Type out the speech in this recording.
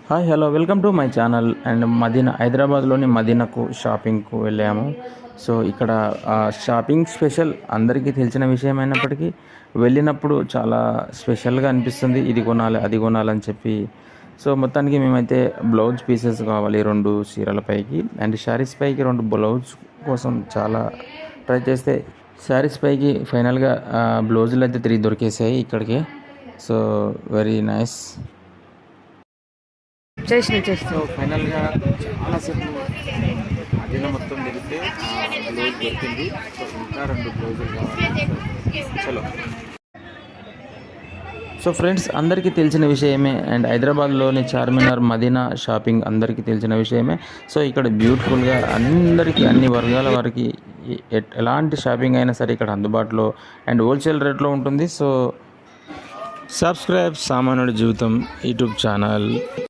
Hi hello welcome to my channel. And Madina హైదరాబాద్లోని మదీనాకు షాపింగ్కు వెళ్ళాము. సో ఇక్కడ షాపింగ్ స్పెషల్ అందరికీ తెలిసిన విషయం అయినప్పటికీ వెళ్ళినప్పుడు చాలా స్పెషల్గా అనిపిస్తుంది. ఇది కొనాలి అది కొనాలని చెప్పి. సో మొత్తానికి మేమైతే బ్లౌజ్ పీసెస్ కావాలి 2 చీరల పైకి అండ్ శారీస్ పైకి 2 బ్లౌజ్ కోసం చాలా ట్రై చేస్తే శారీస్ పైకి ఫైనల్గా బ్లౌజులు అయితే 3 దొరికేసాయి ఇక్కడికి. So very nice. చేసిన ఫైనల్గా చాలాసేపు మదీనా మొత్తం తిరిగితే బ్లౌజ్ దొరికింది. సో ఇంకా 2 బ్లౌజులు కావాలి. చలో. సో ఫ్రెండ్స్, అందరికీ తెలిసిన విషయమే అండ్ హైదరాబాద్లోని చార్మినార్ మదీనా షాపింగ్ అందరికీ తెలిసిన విషయమే. సో ఇక్కడ బ్యూటిఫుల్గా అందరికీ అన్ని వర్గాల వారికి ఎలాంటి షాపింగ్ అయినా సరే ఇక్కడ అందుబాటులో అండ్ హోల్సేల్ రేట్లో ఉంటుంది. సో సబ్స్క్రైబ్ సామాన్యుడి జీవితం యూట్యూబ్ ఛానల్.